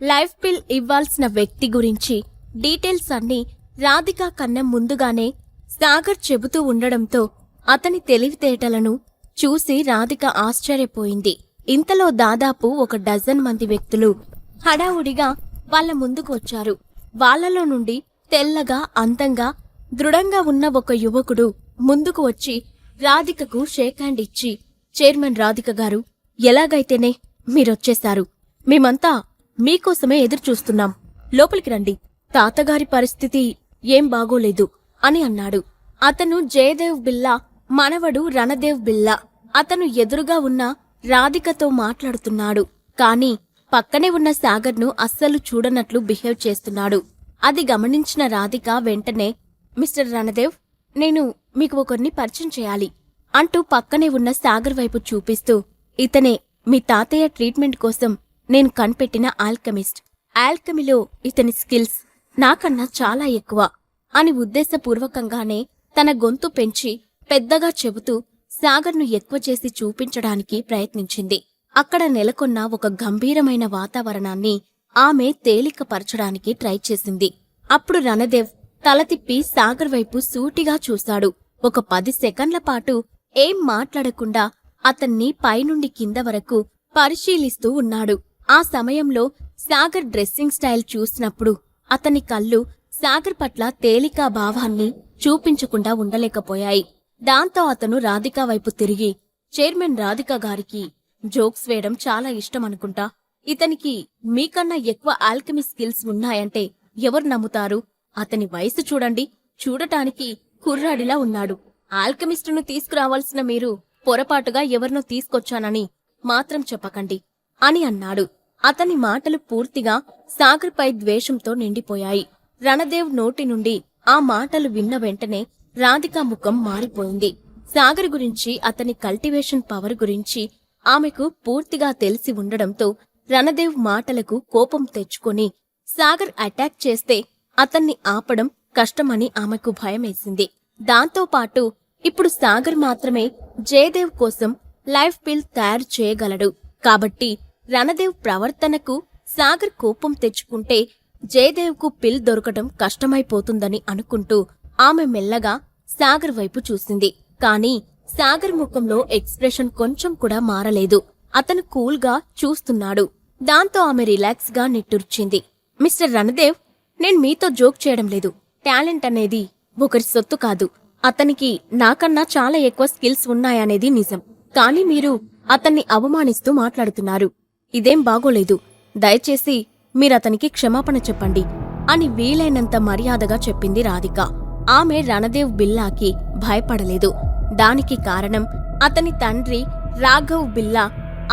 Life bill ఇవ్వాల్సిన వ్యక్తి గురించి డీటెయిల్స్ అన్నీ రాధిక కన్నా ముందుగానే సాగర్ చెబుతూ ఉండడంతో అతని తెలివితేటలను చూసి రాధిక ఆశ్చర్యపోయింది. ఇంతలో దాదాపు 1 డజన్ మంది వ్యక్తులు హడావుడిగా వాళ్ల ముందుకు వచ్చారు. వాళ్లలో నుండి తెల్లగా అందంగా దృఢంగా ఉన్న ఒక యువకుడు ముందుకు వచ్చి రాధికకు షేక్ హ్యాండ్ ఇచ్చి, చైర్మన్ రాధిక గారు, ఎలాగైతేనే మీరొచ్చేశారు. మేమంతా మీకోసమే ఎదురుచూస్తున్నాం. లోపలికి రండి. తాతగారి పరిస్థితి ఏం బాగోలేదు అని అన్నాడు. అతను జయదేవ్ బిల్లా మనవడు రణదేవ్ బిల్లా. అతను ఎదురుగా ఉన్న రాధికతో మాట్లాడుతున్నాడు. కాని పక్కనే ఉన్న సాగర్ను అస్సలు చూడనట్లు బిహేవ్ చేస్తున్నాడు. అది గమనించిన రాధిక వెంటనే, మిస్టర్ రణదేవ్, నేను మీకు ఒకరిని పరిచయం చేయాలి అంటూ పక్కనే ఉన్న సాగర్ వైపు చూపిస్తూ, ఇతనే మీ తాతయ్య ట్రీట్మెంట్ కోసం నేను కనిపెట్టిన ఆల్కెమిస్ట్. ఆల్కెమీలో ఇతని స్కిల్స్ నాకన్నా చాలా ఎక్కువ అని ఉద్దేశపూర్వకంగానే తన గొంతు పెంచి పెద్దగా చెబుతూ సాగర్ను ఎక్కువ చేసి చూపించడానికి ప్రయత్నించింది. అక్కడ నెలకొన్న ఒక గంభీరమైన వాతావరణాన్ని ఆమె తేలికపరచడానికి ట్రై చేసింది. అప్పుడు రణదేవ్ తల తిప్పి సాగర్ వైపు సూటిగా చూశాడు. ఒక 10 సెకండ్ల పాటు ఏం మాట్లాడకుండా అతన్ని పైనుండి కింద వరకు పరిశీలిస్తూ ఉన్నాడు. ఆ సమయంలో సాగర్ డ్రెస్సింగ్ స్టైల్ చూసినప్పుడు అతని కళ్ళు సాగర్ పట్ల తేలికా భావాన్ని చూపించకుండా ఉండలేకపోయాయి. దాంతో అతను రాధిక వైపు తిరిగి, చైర్మన్ రాధిక గారికి జోక్స్ వేయడం చాలా ఇష్టమనుకుంటా. ఇతనికి మీకన్నా ఎక్కువ ఆల్కెమీ స్కిల్స్ ఉన్నాయంటే ఎవరు నమ్ముతారు? అతని వయసు చూడండి, చూడటానికి కుర్రాడిలా ఉన్నాడు. ఆల్కెమిస్టును తీసుకురావాల్సిన మీరు పొరపాటుగా ఎవరినో తీసుకొచ్చానని మాత్రం చెప్పకండి అని అన్నాడు. అతని మాటలు పూర్తిగా సాగర్పై ద్వేషంతో నిండిపోయాయి. రణదేవ్ నోటి నుండి ఆ మాటలు విన్న వెంటనే రాధిక ముఖం మారిపోయింది. సాగర్ గురించి, అతని కల్టివేషన్ పవర్ గురించి ఆమెకు పూర్తిగా తెలిసి ఉండడంతో రణదేవ్ మాటలకు కోపం తెచ్చుకొని సాగర్ అటాక్ చేస్తే అతన్ని ఆపడం కష్టమని ఆమెకు భయమేసింది. దాంతోపాటు ఇప్పుడు సాగర్ మాత్రమే జయదేవ్ కోసం లైఫ్ బిల్ తయారు చేయగలడు. కాబట్టి రణదేవ్ ప్రవర్తనకు సాగర్ కోపం తెచ్చుకుంటే జయదేవ్కు పిల్ దొరకటం కష్టమైపోతుందని అనుకుంటూ ఆమె మెల్లగా సాగర్ వైపు చూసింది. కాని సాగర్ ముఖంలో ఎక్స్ప్రెషన్ కొంచెం కూడా మారలేదు. అతను కూల్గా చూస్తున్నాడు. దాంతో ఆమె రిలాక్స్ గా నిట్టూర్చింది. మిస్టర్ రణదేవ్, నేను మీతో జోక్ చేయడం లేదు. టాలెంట్ అనేది ఒకరి సొత్తు కాదు. అతనికి నాకన్నా చాలా ఎక్కువ స్కిల్స్ ఉన్నాయనేది నిజం. కానీ మీరు అతన్ని అవమానిస్తూ మాట్లాడుతున్నారు. ఇదేం బాగోలేదు. దయచేసి మీరతనికి క్షమాపణ చెప్పండి అని వీలైనంత మర్యాదగా చెప్పింది రాధిక. ఆమె రణదేవ్ బిల్లాకి భయపడలేదు. దానికి కారణం అతని తండ్రి రాఘవ్ బిల్లా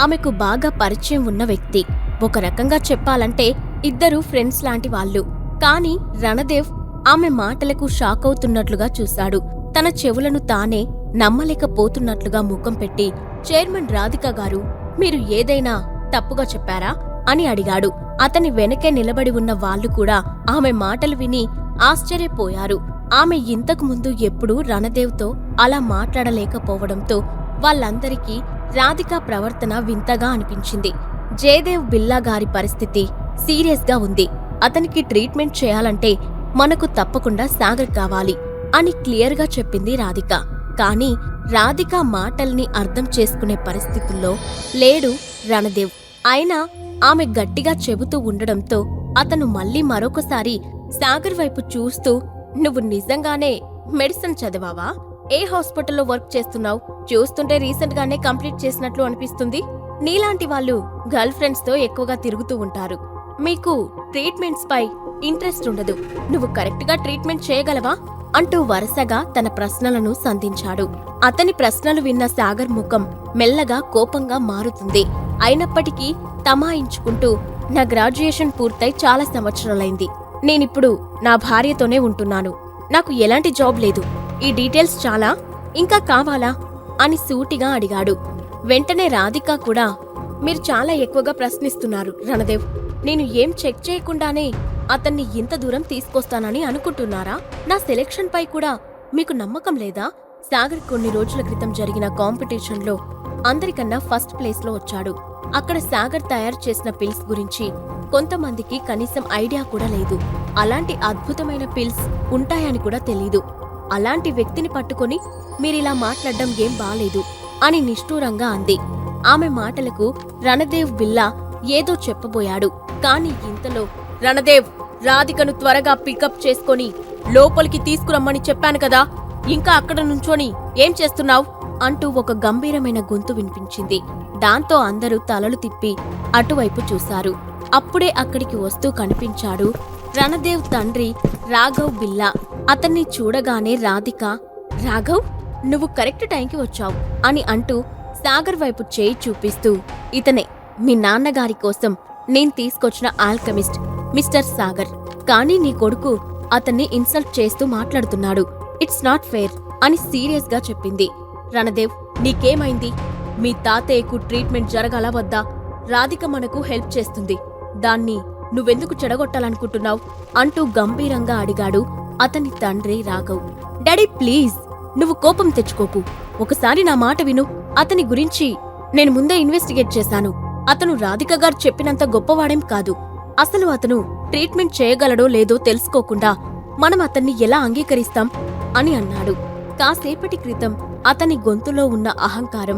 ఆమెకు బాగా పరిచయం ఉన్న వ్యక్తి. ఒక రకంగా చెప్పాలంటే ఇద్దరూ ఫ్రెండ్స్ లాంటి వాళ్ళు. కాని రణదేవ్ ఆమె మాటలకు షాకవుతున్నట్లుగా చూశాడు. తన చెవులను తానే నమ్మలేకపోతున్నట్లుగా ముఖం పెట్టి, చైర్మన్ రాధిక గారు, మీరు ఏదైనా తప్పుగా చెప్పారా అని అడిగాడు. అతని వెనకే నిలబడి ఉన్న వాళ్లు కూడా ఆమె మాటలు విని ఆశ్చర్యపోయారు. ఆమె ఇంతకు ముందు ఎప్పుడూ రణదేవ్తో అలా మాట్లాడలేకపోవడంతో వాళ్ళందరికీ రాధిక ప్రవర్తన వింతగా అనిపించింది. జయదేవ్ బిల్లా గారి పరిస్థితి సీరియస్ గా ఉంది. అతనికి ట్రీట్మెంట్ చేయాలంటే మనకు తప్పకుండా సాగర్ కావాలి అని క్లియర్గా చెప్పింది రాధిక. కాని రాధిక మాటల్ని అర్థం చేసుకునే పరిస్థితుల్లో లేడు రణదేవ్. అయినా ఆమె గట్టిగా చెబుతూ ఉండడంతో అతను మళ్ళీ మరొకసారి సాగర్ వైపు చూస్తూ, నువ్వు నిజంగానే మెడిసిన్ చదివావా? ఏ హాస్పిటల్లో వర్క్ చేస్తున్నావు? చూస్తుంటే రీసెంట్ గానే కంప్లీట్ చేసినట్లు అనిపిస్తుంది. నీలాంటి వాళ్ళు గర్ల్ ఫ్రెండ్స్ తో ఎక్కువగా తిరుగుతూ ఉంటారు. మీకు ట్రీట్మెంట్స్ పై ఇంట్రెస్ట్ ఉండదు. నువ్వు కరెక్ట్ గా ట్రీట్మెంట్ చేయగలవా అంటూ వరుసగా తన ప్రశ్నలను సంధించాడు. అతని ప్రశ్నలు విన్న సాగర్ ముఖం మెల్లగా కోపంగా మారుతుంది. అయినప్పటికీ తమాయించుకుంటూ, నా గ్రాడ్యుయేషన్ పూర్తయి చాలా సంవత్సరాలైంది. నేనిప్పుడు నా భార్యతోనే ఉంటున్నాను. నాకు ఎలాంటి జాబ్ లేదు. ఈ డీటెయిల్స్ చాలా? ఇంకా కావాలా అని సూటిగా అడిగాడు. వెంటనే రాధిక కూడా, మీరు చాలా ఎక్కువగా ప్రశ్నిస్తున్నారు రణదేవ్. నేను ఏం చెక్ చేయకుండానే అతన్ని ఇంత దూరం తీసుకొస్తానని అనుకుంటున్నారా? నా సెలెక్షన్ పై కూడా మీకు నమ్మకం లేదా? సాగర్ కొన్ని రోజుల క్రితం జరిగిన కాంపిటీషన్లో అందరికన్నా ఫస్ట్ ప్లేస్లో వచ్చాడు. అక్కడ సాగర్ తయారు చేసిన పిల్స్ గురించి కొంతమందికి కనీసం ఐడియా కూడా లేదు. అలాంటి అద్భుతమైన పిల్స్ ఉంటాయని కూడా తెలీదు. అలాంటి వ్యక్తిని పట్టుకొని మీరిలా మాట్లాడడం ఏం బాలేదు అని నిష్ఠూరంగా అంది. ఆమె మాటలకు రణదేవ్ బిల్లా ఏదో చెప్పబోయాడు. కాని ఇంతలో, రణదేవ్, రాధికను త్వరగా పికప్ చేసుకొని లోపలికి తీసుకురమ్మని చెప్పాను కదా, ఇంకా అక్కడ నుంచోని ఏం చేస్తున్నావ్ అంటూ ఒక గంభీరమైన గొంతు వినిపించింది. దాంతో అందరూ తలలు తిప్పి అటువైపు చూశారు. అప్పుడే అక్కడికి వస్తూ కనిపించాడు రణదేవ్ తండ్రి రాఘవ్ బిల్లా. అతన్ని చూడగానే రాధిక, రాఘవ్, నువ్వు కరెక్ట్ టైంకి వచ్చావు అని అంటూ సాగర్ వైపు చేయి చూపిస్తూ, ఇతనే మీ నాన్నగారి కోసం నేను తీసుకొచ్చిన ఆల్కెమిస్ట్ మిస్టర్ సాగర్. కానీ నీ కొడుకు అతన్ని ఇన్సల్ట్ చేస్తూ మాట్లాడుతున్నాడు. ఇట్స్ నాట్ ఫెయిర్ అని సీరియస్ గా చెప్పింది. రణదేవ్, నీకేమైంది? మీ తాతయ్యకు ట్రీట్మెంట్ జరగాల వద్దా? రాధిక మనకు హెల్ప్ చేస్తుంది, దాన్ని నువ్వెందుకు చెడగొట్టాలనుకుంటున్నావు అంటూ గంభీరంగా అడిగాడు అతని తండ్రి రాఘవ్. డాడీ, ప్లీజ్, నువ్వు కోపం తెచ్చుకోకు. ఒకసారి నా మాట విను. అతని గురించి నేను ముందే ఇన్వెస్టిగేట్ చేశాను. అతను రాధిక గారు చెప్పినంత గొప్పవాడేం కాదు. అసలు అతను ట్రీట్మెంట్ చేయగలడో లేదో తెలుసుకోకుండా మనం అతన్ని ఎలా అంగీకరిస్తాం అని అన్నాడు. కాసేపటి క్రితం అతని గొంతులో ఉన్న అహంకారం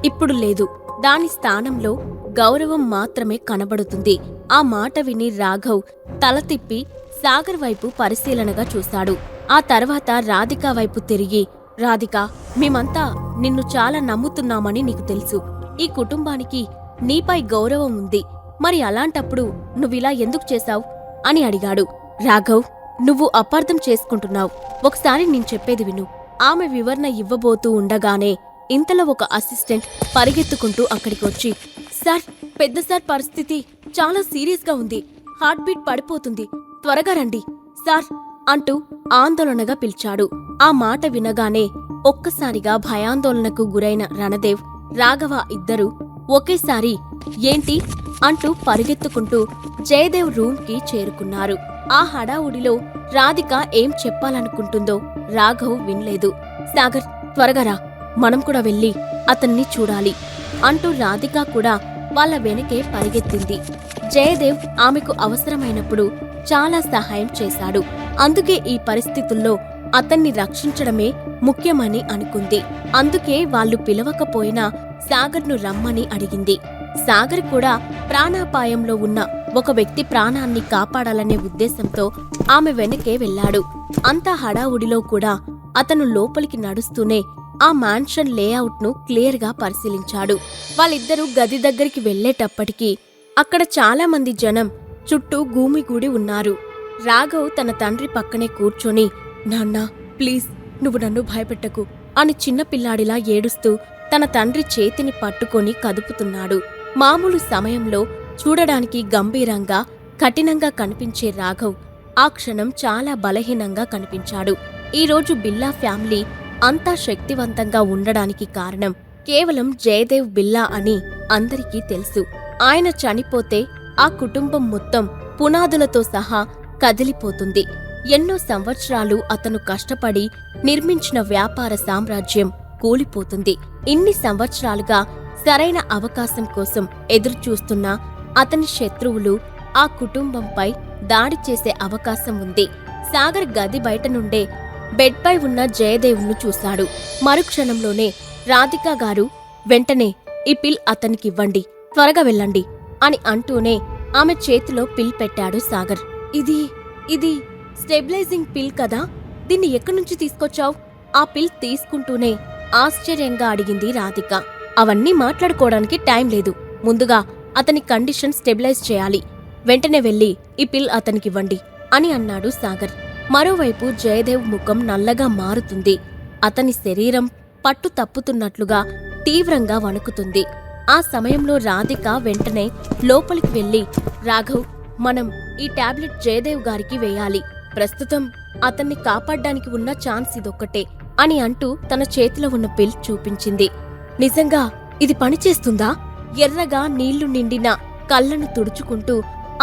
ఇప్పుడు లేదు. దాని స్థానంలో గౌరవం మాత్రమే కనబడుతుంది. ఆ మాట విని రాఘవ్ తల తిప్పి సాగర్ వైపు పరిశీలనగా చూశాడు. ఆ తర్వాత రాధిక వైపు తిరిగి, రాధిక, మేమంతా నిన్ను చాలా నమ్ముతున్నామని నీకు తెలుసు. ఈ కుటుంబానికి నీపై గౌరవం ఉంది. మరి అలాంటప్పుడు నువ్విలా ఎందుకు చేశావు అని అడిగాడు. రాఘవ్, నువ్వు అపార్థం చేసుకుంటున్నావు. ఒకసారి నేను చెప్పేది విను. ఆమె వివరణ ఇవ్వబోతూ ఉండగానే ఇంతలో ఒక అసిస్టెంట్ పరిగెత్తుకుంటూ అక్కడికొచ్చి, సార్, పెద్ద సార్ పరిస్థితి చాలా సీరియస్గా ఉంది. హార్ట్ బీట్ పడిపోతుంది. త్వరగా రండి సార్ అంటూ ఆందోళనగా పిలిచాడు. ఆ మాట వినగానే ఒక్కసారిగా భయాందోళనకు గురైన రణదేవ్, రాఘవ ఇద్దరూ ఒకేసారి ఏంటి అంటూ పరిగెత్తుకుంటూ జయదేవ్ రూమ్కి చేరుకున్నారు. ఆ హడావుడిలో రాధిక ఏం చెప్పాలనుకుంటుందో రాఘవ్ వినలేదు. సాగర్, త్వరగా రా, మనం కూడా వెళ్ళి అతన్ని చూడాలి అంటూ రాధిక కూడా వాళ్ళ వెనకే పరిగెత్తింది. జయదేవ్ ఆమెకు అవసరమైనప్పుడు చాలా సహాయం చేశాడు. అందుకే ఈ పరిస్థితుల్లో అతన్ని రక్షించడమే ముఖ్యమని అనుకుంది. అందుకే వాళ్ళు పిలవకపోయినా సాగర్ను రమ్మని అడిగింది. సాగర్ కూడా ప్రాణాపాయంలో ఉన్న ఒక వ్యక్తి ప్రాణాన్ని కాపాడాలనే ఉద్దేశంతో ఆమె వెనకే వెళ్లాడు. అంతా హడావుడిలో కూడా అతను లోపలికి నడుస్తూనే ఆ మ్యాన్షన్ లేఅవుట్ను క్లియర్గా పరిశీలించాడు. వాళ్ళిద్దరూ గది దగ్గరికి వెళ్లేటప్పటికీ అక్కడ చాలా మంది జనం చుట్టూ గూమిగూడి ఉన్నారు. రాఘవ్ తన తండ్రి పక్కనే కూర్చొని, నాన్నా, ప్లీజ్, నువ్వు నన్ను భయపెట్టకు అని చిన్నపిల్లాడిలా ఏడుస్తూ తన తండ్రి చేతిని పట్టుకొని కదుపుతున్నాడు. మామూలు సమయంలో చూడడానికి గంభీరంగా, కఠినంగా కనిపించే రాఘవ్ ఆ క్షణం చాలా బలహీనంగా కనిపించాడు. ఈరోజు బిల్లా ఫ్యామిలీ అంతా శక్తివంతంగా ఉండడానికి కారణం కేవలం జయదేవ్ బిల్లా అని అందరికీ తెలుసు. ఆయన చనిపోతే ఆ కుటుంబం మొత్తం పునాదులతో సహా కదిలిపోతుంది. ఎన్నో సంవత్సరాలు అతను కష్టపడి నిర్మించిన వ్యాపార సామ్రాజ్యం కూలిపోతుంది. ఇన్ని సంవత్సరాలుగా సరైన అవకాశం కోసం ఎదురుచూస్తున్న అతని శత్రువులు ఆ కుటుంబంపై దాడి చేసే అవకాశం ఉంది. సాగర్ గది బయట నుండే బెడ్పై ఉన్న జయదేవ్ను చూశాడు. మరుక్షణంలోనే రాధికా గారు, వెంటనే ఈ పిల్ అతనికివ్వండి, త్వరగా వెళ్ళండి అని అంటూనే ఆమె చేతిలో పిల్ పెట్టాడు సాగర్. ఇది స్టెబిలైజింగ్ పిల్ కదా, దీన్ని ఎక్కడ్నుంచి తీసుకొచ్చావ్? ఆ పిల్ తీసుకుంటూనే ఆశ్చర్యంగా అడిగింది రాధిక. అవన్నీ మాట్లాడుకోవడానికి టైం లేదు. ముందుగా అతని కండిషన్ స్టెబిలైజ్ చేయాలి. వెంటనే వెళ్ళి ఈ పిల్ అతనికివ్వండి అని అన్నాడు సాగర్. మరోవైపు జయదేవ్ ముఖం నల్లగా మారుతుంది. అతని శరీరం పట్టు తప్పుతున్నట్లుగా తీవ్రంగా వణుకుతుంది. ఆ సమయంలో రాధిక వెంటనే లోపలికి వెళ్లి, రాఘవ్, మనం ఈ టాబ్లెట్ జయదేవ్ గారికి వేయాలి. ప్రస్తుతం అతన్ని కాపాడ్డానికి ఉన్న ఛాన్స్ ఇదొక్కటే అని అంటూ తన చేతిలో ఉన్న పిల్ చూపించింది. నిజంగా ఇది పనిచేస్తుందా? ఎర్రగా నీళ్లు నిండిన కళ్ళను తుడుచుకుంటూ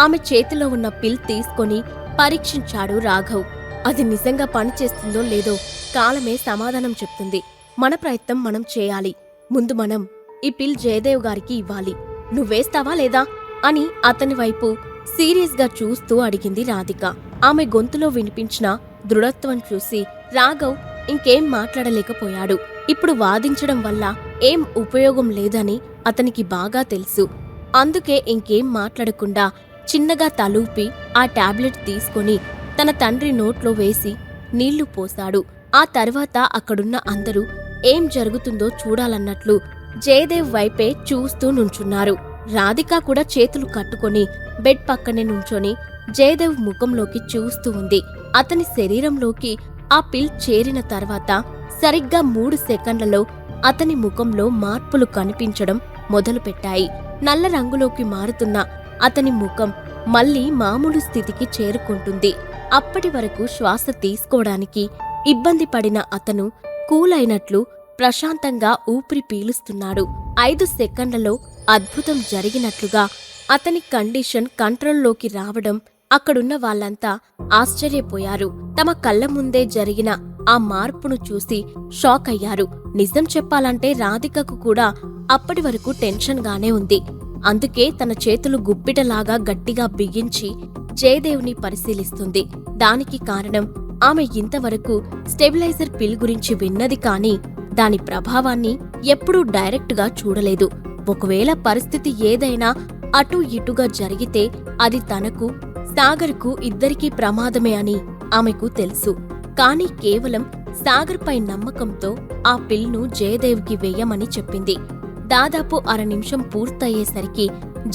ఆమె చేతిలో ఉన్న పిల్ తీసుకొని పరీక్షించాడు రాఘవ్. అది నిజంగా పనిచేస్తుందో లేదో కాలమే సమాధానం చెప్తుంది. మన ప్రయత్నం మనం చేయాలి. ముందు మనం ఈ పిల్ జయదేవ్ గారికి ఇవ్వాలి. నువ్వేస్తావా లేదా అని అతని వైపు సీరియస్గా చూస్తూ అడిగింది రాధిక. ఆమె గొంతులో వినిపించిన దృఢత్వం చూసి రాఘవ్ ఇంకేం మాట్లాడలేకపోయాడు. ఇప్పుడు వాదించడం వల్ల ఏం ఉపయోగం లేదని అతనికి బాగా తెలుసు. అందుకే ఇంకేం మాట్లాడకుండా చిన్నగా తలూపి ఆ టాబ్లెట్ తీసుకొని తన తండ్రి నోట్లో వేసి నీళ్లు పోశాడు. ఆ తర్వాత అక్కడున్న అందరూ ఏం జరుగుతుందో చూడాలన్నట్లు జయదేవ్ వైపే చూస్తూ నుంచున్నారు. రాధిక కూడా చేతులు కట్టుకొని బెడ్ పక్కనే నుంచొని జయదేవ్ ముఖంలోకి చూస్తూ ఉంది. అతని శరీరంలోకి ఆ పిల్ చేరిన తర్వాత సరిగ్గా 3 సెకండ్లలో అతని ముఖంలో మార్పులు కనిపించడం మొదలుపెట్టాయి. నల్ల రంగులోకి మారుతున్న అతని ముఖం మళ్లీ మామూలు స్థితికి చేరుకుంటుంది. అప్పటి వరకు శ్వాస తీసుకోవడానికి ఇబ్బంది పడిన అతను కూల్ అయినట్లు ప్రశాంతంగా ఊపిరి పీలుస్తున్నాడు. 5 సెకండ్లలో అద్భుతం జరిగినట్లుగా అతని కండిషన్ కంట్రోల్లోకి రావడం అక్కడున్న వాళ్ళంతా ఆశ్చర్యపోయారు. తమ కళ్ల ముందే జరిగిన ఆ మార్పును చూసి షాక్ అయ్యారు. నిజం చెప్పాలంటే రాధికకు కూడా అప్పటి వరకు టెన్షన్గానే ఉంది. అందుకే తన చేతులు గుప్పిటలాగా గట్టిగా బిగించి జయదేవ్ని పరిశీలిస్తుంది. దానికి కారణం ఆమె ఇంతవరకు స్టెబిలైజర్ పిల్ గురించి విన్నది కానీ దాని ప్రభావాన్ని ఎప్పుడూ డైరెక్టుగా చూడలేదు. ఒకవేళ పరిస్థితి ఏదైనా అటూ ఇటుగా జరిగితే అది తనకు సాగర్కు ఇద్దరికీ ప్రమాదమే అని ఆమెకు తెలుసు. కాని కేవలం సాగర్పై నమ్మకంతో ఆ పిల్ను జయదేవ్కి వేయమని చెప్పింది. దాదాపు 1/2 నిమిషం పూర్తయ్యేసరికి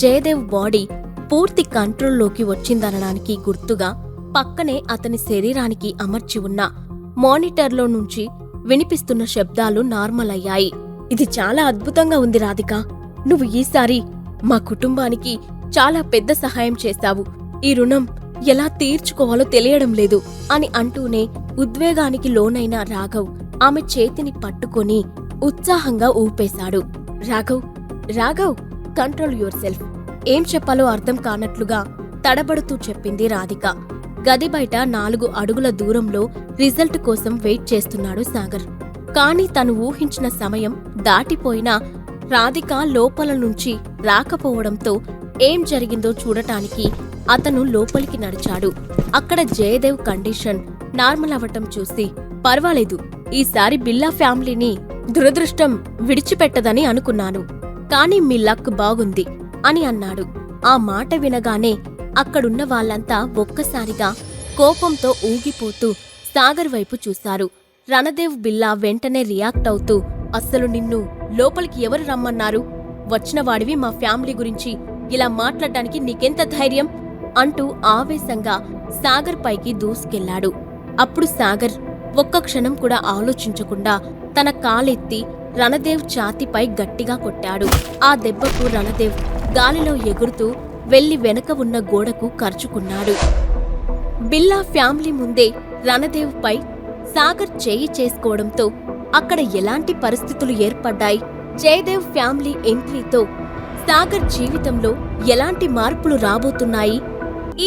జయదేవ్ బాడీ పూర్తి కంట్రోల్లోకి వచ్చిందనడానికి గుర్తుగా పక్కనే అతని శరీరానికి అమర్చి ఉన్న మానిటర్లో నుంచి వినిపిస్తున్న శబ్దాలు నార్మల్ అయ్యాయి. ఇది చాలా అద్భుతంగా ఉంది రాధిక. నువ్వు ఈసారి మా కుటుంబానికి చాలా పెద్ద సహాయం చేశావు. ఈ రుణం ఎలా తీర్చుకోవాలో తెలియడం లేదు అని అంటూనే ఉద్వేగానికి లోనైన రాఘవ్ ఆమె చేతిని పట్టుకొని ఉత్సాహంగా ఊపేశాడు. Raghav control yourself. ఏం చెప్పాలో అర్థం కానట్లుగా తడబడుతూ చెప్పింది రాధిక. గది బయట 4 అడుగుల దూరంలో రిజల్ట్ కోసం వెయిట్ చేస్తున్నాడు సాగర్. కాని తను ఊహించిన సమయం దాటిపోయినా రాధిక లోపల నుంచి రాకపోవడంతో ఏం జరిగిందో చూడటానికి అతను లోపలికి నడిచాడు. అక్కడ జయదేవ్ కండిషన్ నార్మల్ అవ్వటం చూసి పర్వాలేదు, ఈసారి బిల్లా ఫ్యామిలీని దురదృష్టం విడిచిపెట్టదని అనుకున్నాను. కాని మీ లక్ బాగుంది అని అన్నాడు. ఆ మాట వినగానే అక్కడున్న వాళ్ళంతా ఒక్కసారిగా కోపంతో ఊగిపోతూ సాగర్ వైపు చూశారు. రణదేవ్ బిల్లా వెంటనే రియాక్ట్ అవుతూ, అస్సలు నిన్ను లోపలికి ఎవరు రమ్మన్నారు? వచ్చినవాడివి మా ఫ్యామిలీ గురించి ఇలా మాట్లాడడానికి నీకెంత ధైర్యం అంటూ ఆవేశంగా సాగర్ పైకి దూసుకెళ్లాడు. అప్పుడు సాగర్ ఒక్క క్షణం కూడా ఆలోచించకుండా తన కాలెత్తి రణదేవ్ ఛాతీపై గట్టిగా కొట్టాడు. ఆ దెబ్బకు రణదేవ్ గాలిలో ఎగురుతూ వెళ్లి వెనక ఉన్న గోడకు కరుచుకున్నాడు. బిల్లా ఫ్యామిలీ ముందే రణదేవ్ పై సాగర్ చేయి చేసుకోవడంతో అక్కడ ఎలాంటి పరిస్థితులు ఏర్పడ్డాయి? జయదేవ్ ఫ్యామిలీ ఎంట్రీతో సాగర్ జీవితంలో ఎలాంటి మార్పులు రాబోతున్నాయి?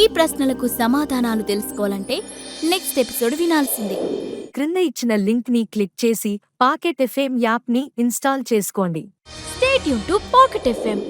ఈ ప్రశ్నలకు సమాధానాలు తెలుసుకోవాలంటే నెక్స్ట్ ఎపిసోడ్ వినాల్సిందే. క్రింద ఇచ్చిన లింక్ ని క్లిక్ చేసి పాకెట్ ఎఫ్ఎం యాప్ ని ఇన్స్టాల్ చేసుకోండి. Stay tune to pocket FM.